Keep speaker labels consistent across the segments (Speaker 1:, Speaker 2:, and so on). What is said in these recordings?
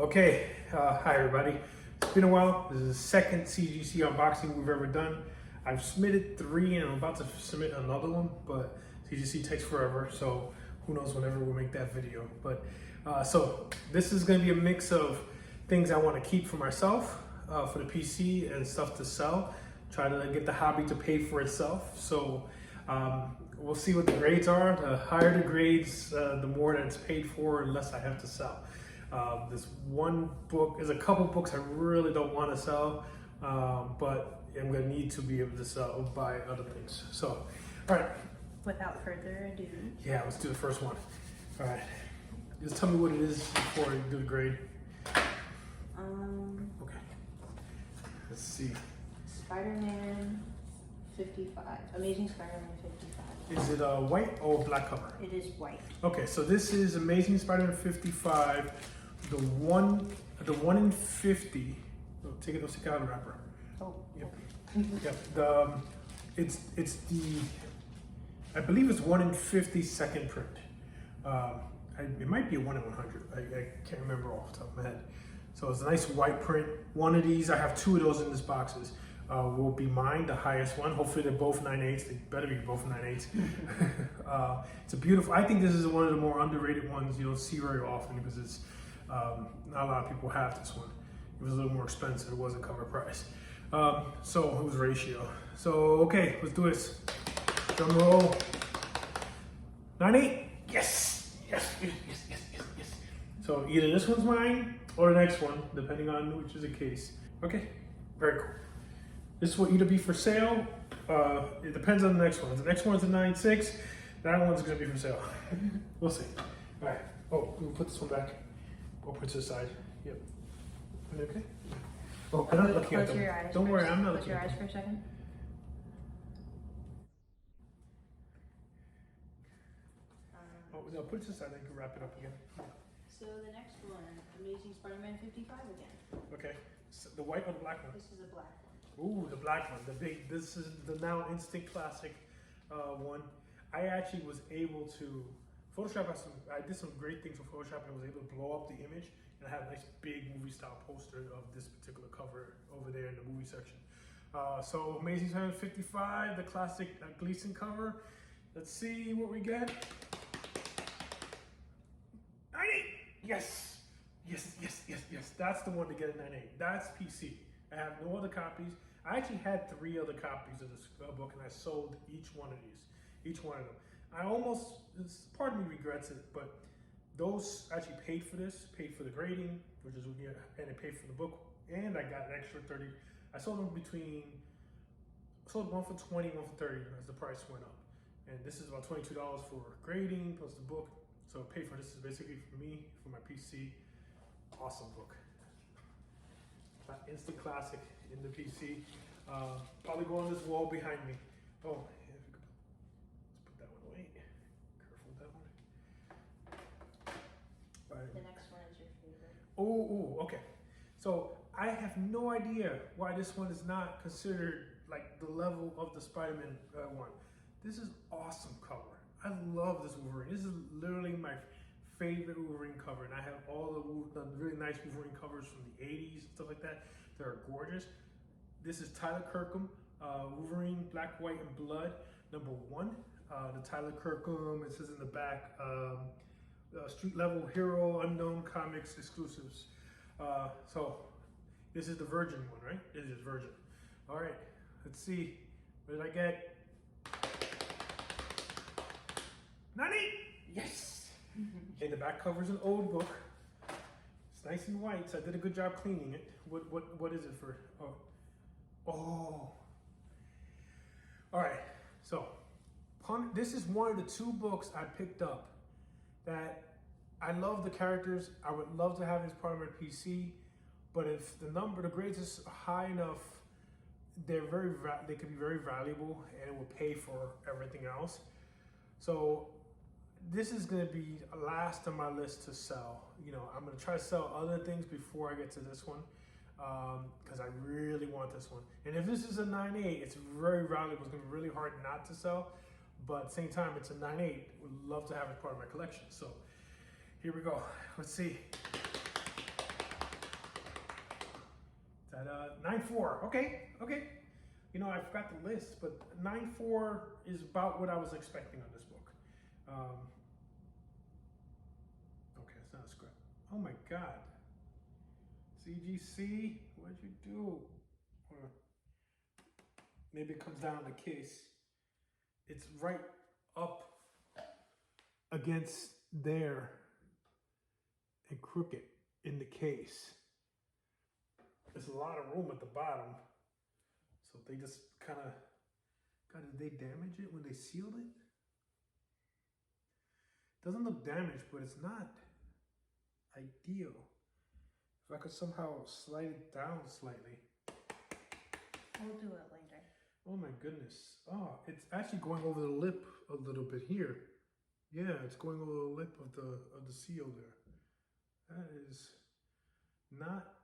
Speaker 1: Okay, hi everybody. It's been a while. This is the second CGC unboxing we've ever done. I've submitted 3 and I'm about to submit another one, but CGC takes forever, so who knows whenever we'll make that video. But so this is going to be a mix of things I want to keep for myself, for the PC, and stuff to sell. Try to get the hobby to pay for itself. So we'll see what the grades are. The higher the grades, the more that's paid for and less I have to sell. This one book, there's a couple books I really don't want to sell, but I'm going to need to be able to sell, buy other things. So, all right.
Speaker 2: Without further ado.
Speaker 1: Yeah, let's do the first one. All right. Just tell me what it is before I do the grade. Okay. Let's see.
Speaker 2: Spiderman 55. Amazing Spiderman 55.
Speaker 1: Is it a white or black cover?
Speaker 2: It is white.
Speaker 1: Okay, so this is Amazing Spider-Man 55, the one in 50. Oh, take out of the wrapper.
Speaker 2: Oh.
Speaker 1: Yep. Yep. It's the, I believe it's 1 in 50 second print. It might be a 1 in 100. I can't remember off the top of my head. So it's a nice white print. One of these, I have 2 of those in this boxes. Will be mine, the highest one. Hopefully they're both 9/8. They better be both 9/8. It's a beautiful, I think this is one of the more underrated ones you don't see very often because it's, not a lot of people have this one. It was a little more expensive, it wasn't cover price. So it was ratio. So, okay, let's do this. Drum roll. 9/8, yes, yes, yes, yes, yes, yes, yes. So either this one's mine or the next one, depending on which is the case. Okay, very cool. This will either be for sale, it depends on the next one. If the next one's a 9/6, that one's gonna be for sale. We'll see. All right, oh, we'll put this one back. We'll put this aside, yep. Okay? Oh, I'm not looking at them. Don't worry, I'm not looking at them.
Speaker 2: Close your eyes for a second.
Speaker 1: Oh, no, put this aside, I can wrap it up again.
Speaker 2: So the next one, Amazing Spider-Man 55 again.
Speaker 1: Okay, so the white or the black one?
Speaker 2: This is a black one.
Speaker 1: Ooh, the black one, the big, this is the now instant classic one. I actually was able to, Photoshop has I did some great things with Photoshop and I was able to blow up the image and I had a nice big movie style poster of this particular cover over there in the movie section. So Amazing Spider-Man 55, the classic Gleason cover. Let's see what we get. 9/8, yes, yes, yes, yes, yes. That's the one to get a 9/8. That's PC. I have no other copies. I actually had 3 other copies of this book and I sold each one of these, each one of them. I almost, part of me regrets it, but those actually paid for this, paid for the grading, which is, and it paid for the book, and I got an extra 30. I sold them I sold one for 20, one for 30 as the price went up. And this is about $22 for grading plus the book. So paid for this is basically for me, for my PC. Awesome book. Instant classic in the PC. Probably go on this wall behind me. Oh, yeah, let's put that one away. Careful with that one. All right.
Speaker 2: The next one is your favorite.
Speaker 1: Oh, okay. So I have no idea why this one is not considered like the level of the Spider-Man one. This is awesome cover. I love this Wolverine. This is literally my favorite Wolverine cover, and I have all the really nice Wolverine covers from the 80s and stuff like that. They're gorgeous. This is Tyler Kirkham, Wolverine, Black, White, and Blood, #1. The Tyler Kirkham, it says in the back, street level hero, unknown comics exclusives. So this is the Virgin one, right? This is Virgin. All right, let's see. What did I get? 9/8, yes. Okay, the back cover is an old book. It's nice and white, so I did a good job cleaning it. What is it for? Oh. All right. So, this is one of the 2 books I picked up that I love the characters. I would love to have as part of my PC, but if the grades is high enough, they can be very valuable, and it will pay for everything else. So. This is going to be last on my list to sell. You know, I'm going to try to sell other things before I get to this one because I really want this one. And if this is a 9/8, it's very valuable. It's going to be really hard not to sell, but at the same time, it's a 9/8. Would love to have it part of my collection. So here we go. Let's see. At 9.4. Okay. You know, I forgot the list, but 9.4 is about what I was expecting on this book. Okay, it's not a scrap. Oh my God. CGC, what'd you do? Or maybe it comes down to the case. It's right up against there and crooked in the case. There's a lot of room at the bottom. So they just kind of, did they damage it when they sealed it? Doesn't look damaged, but it's not ideal. If I could somehow slide it down slightly.
Speaker 2: We'll do it later.
Speaker 1: Oh my goodness. Oh, it's actually going over the lip a little bit here. Yeah, it's going over the lip of the seal there. That is not,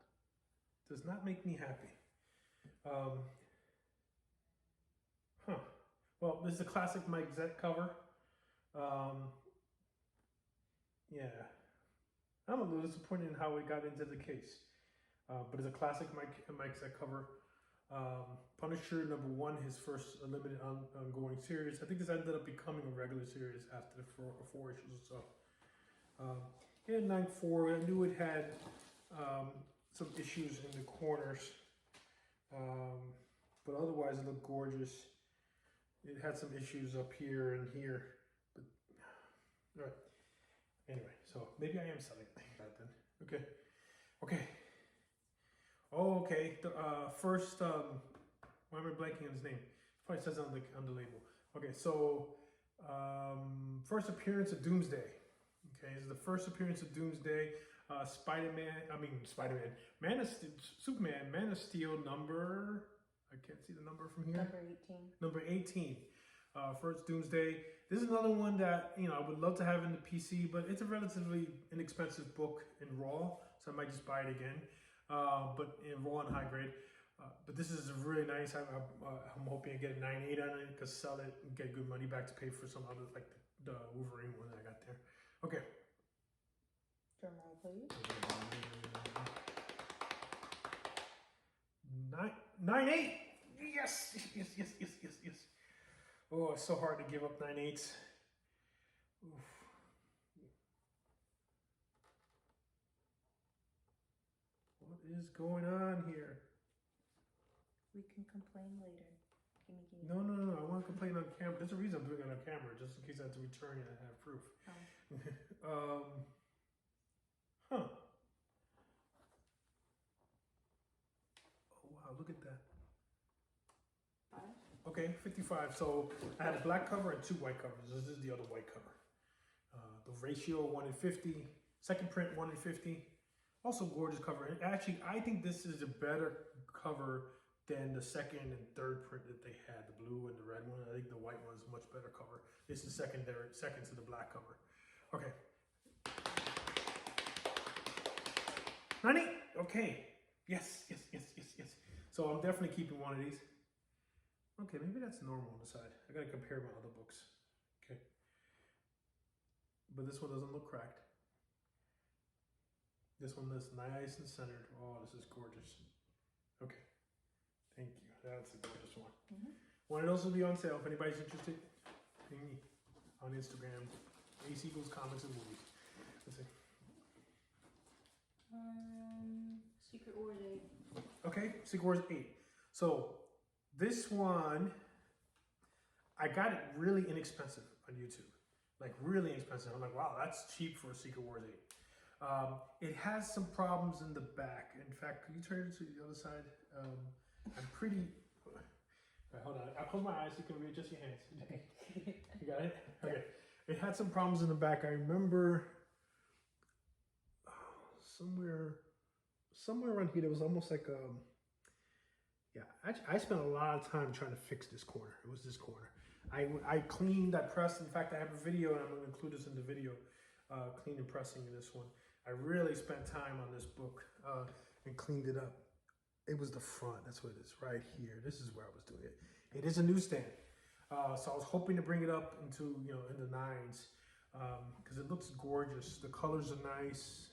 Speaker 1: does not make me happy. Well, this is a classic Mike Zeck cover. Yeah. I'm a little disappointed in how it got into the case. But it's a classic Mike Zeck cover. Punisher #1, his first limited ongoing series. I think this ended up becoming a regular series after the four issues or so. It had 9.4. I knew it had some issues in the corners. But otherwise it looked gorgeous. It had some issues up here and here. But all right. Anyway, so maybe I am selling it like that then. Okay. Oh, okay. The first, why am I blanking on his name? It probably says on the label. Okay, so first appearance of Doomsday. Okay, this is the first appearance of Doomsday. Spiderman, Superman, Man of Steel number, I can't see the number from here.
Speaker 2: Number 18.
Speaker 1: Number 18. First Doomsday. This is another one that, you know, I would love to have in the PC, but it's a relatively inexpensive book in raw, so I might just buy it again. But in raw and high grade. But this is really nice. I'm hoping I get a 9.8 on it, because sell it and get good money back to pay for some other, like the Wolverine one that I got there. Okay.
Speaker 2: Drum roll, please.
Speaker 1: 9.8. Yes. Oh, it's so hard to give up 9.8s. Oof. What is going on here?
Speaker 2: We can complain later. Gimme.
Speaker 1: No. I want to complain on camera. There's a reason I'm doing it on camera, just in case I have to return it and have proof.
Speaker 2: Oh.
Speaker 1: Oh wow, look at that.
Speaker 2: 5?
Speaker 1: Okay, 55. So I had a black cover and 2 white covers. This is the other white cover. The ratio 1:50. Second print 1:50. Also gorgeous cover. And actually, I think this is a better cover than the second and third print that they had, the blue and the red one. I think the white one is a much better cover. This is second to the black cover. Okay. 90. Okay. Yes. So I'm definitely keeping one of these. Okay, maybe that's normal on the side. I gotta compare my other books. Okay. But this one doesn't look cracked. This one is nice and centered. Oh, this is gorgeous. Okay. Thank you. That's a gorgeous one. One of those will be on sale if anybody's interested. Ping me on Instagram. Ace Eagles Comics and Movies. Let's see.
Speaker 2: Secret Wars 8.
Speaker 1: Okay, Secret Wars 8. So this one, I got it really inexpensive on YouTube. Like really inexpensive. I'm like, wow, that's cheap for Secret Wars 8. It has some problems in the back. In fact, can you turn it to the other side? I'm pretty. All right, hold on. I'll close my eyes so you can readjust your hands. You got it? Okay. It had some problems in the back. I remember somewhere around here, there was almost like yeah. I spent a lot of time trying to fix this corner. It was this corner. I cleaned, I pressed. In fact, I have a video, and I'm going to include this in the video. Clean and pressing this one. I really spent time on this book and cleaned it up. It was the front. That's what it is, right here. This is where I was doing it. It is a newsstand, so I was hoping to bring it up into in the 9s because it looks gorgeous. The colors are nice.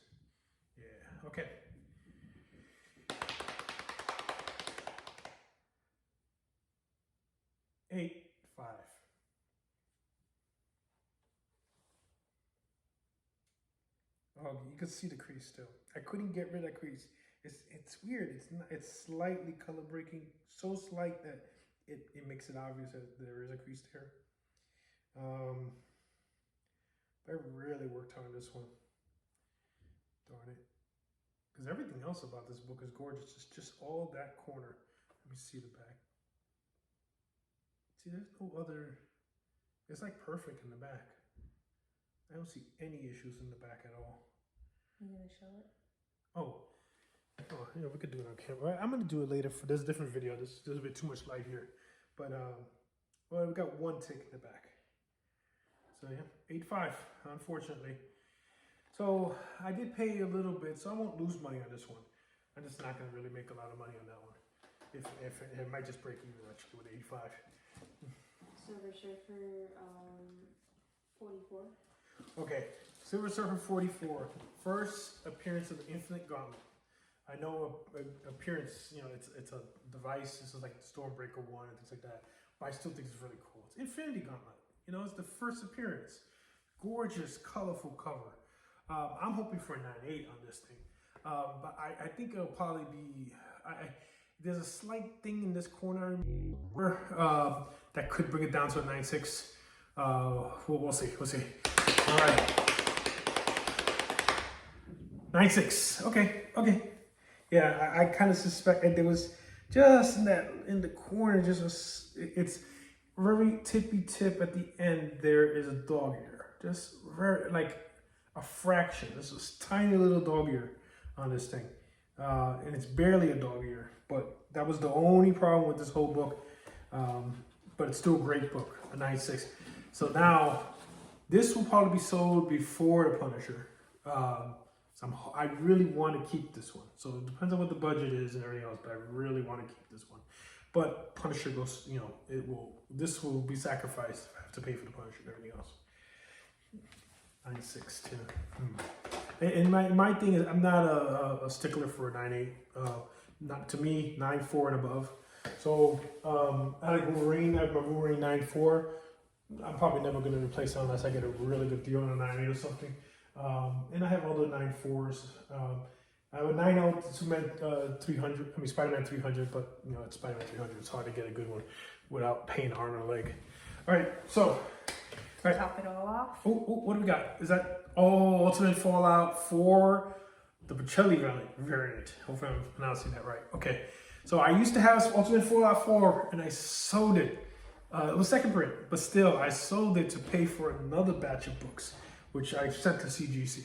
Speaker 1: Yeah. Okay. 8.5. Oh, you can see the crease still. I couldn't get rid of that crease. It's weird. It's slightly color breaking, so slight that it makes it obvious that there is a crease there. I really worked hard on this one. Darn it. Because everything else about this book is gorgeous. It's just all that corner. Let me see the back. See, there's no other. It's like perfect in the back. I don't see any issues in the back at all.
Speaker 2: You gonna show it?
Speaker 1: Oh, yeah, we could do it on camera. I'm gonna do it later for this different video. There's a bit too much light here, but well, we got one tick in the back. So yeah, 8.5, unfortunately. So I did pay a little bit, so I won't lose money on this one. I'm just not gonna really make a lot of money on that one. If it might just break even actually with 85.
Speaker 2: Silver Surfer, 44.
Speaker 1: Okay, Silver Surfer 44. First appearance of the Infinite Gauntlet. I know appearance, you know, it's a device. This is like Stormbreaker 1 and things like that. But I still think it's really cool. It's Infinity Gauntlet. You know, it's the first appearance. Gorgeous, colorful cover. I'm hoping for a 9.8 on this thing. But I think it'll probably be... there's a slight thing in this corner that could bring it down to a 9.6. We'll see. We'll see. All right. 9.6. Okay. Yeah, I kind of suspected there was just in the corner, it's very tippy tip at the end. There is a dog ear, just very like a fraction. This is tiny little dog ear on this thing, and it's barely a dog ear. But that was the only problem with this whole book. But it's still a great book, a 9.6. So now this will probably be sold before the Punisher. I really want to keep this one. So it depends on what the budget is and everything else, but I really want to keep this one. But Punisher goes, you know, this will be sacrificed if I have to pay for the Punisher and everything else. 9.6 too. And my thing is, I'm not a stickler for a 9.8. Not to me, 9.4 and above. So I like Wolverine. I have my Wolverine 9.4. I'm probably never going to replace it unless I get a really good deal on a 9.8 or something. And I have other 9.4s. I have a 9.0 Superman 300. I mean Spiderman 300, but you know it's Spiderman 300. It's hard to get a good one without paying arm and a leg. All right, so
Speaker 2: Top it all off.
Speaker 1: Oh, what do we got? Is that Ultimate Fallout 4, the Bocelli variant? Hopefully I'm pronouncing that right. Okay, so I used to have Ultimate Fallout 4 and I sold it. It was second print, but still I sold it to pay for another batch of books, which I sent to CGC.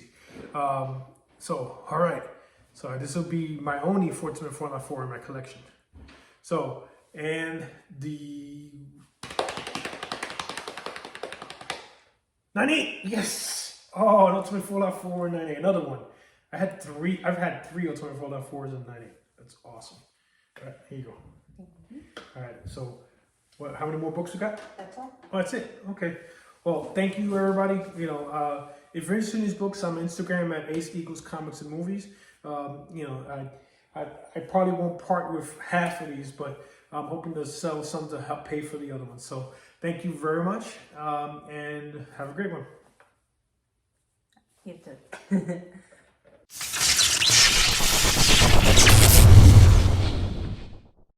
Speaker 1: So, all right. So this will be my only Ultimate Fallout 4 in my collection. So, and the 9.8, yes! Oh, an Ultimate Fallout 4 and 9.8, another one. I've had three Ultimate Fallout 4s and 9.8. That's awesome. All right, here you go. All right, so how many more books we got?
Speaker 2: That's all.
Speaker 1: Oh, that's it. Okay. Well, thank you, everybody. You know, if you're interested in these books, I'm on Instagram at Ace Equals Comics and Movies. You know, I probably won't part with half of these, but I'm hoping to sell some to help pay for the other ones. So thank you very much, and have a great one.
Speaker 2: You too.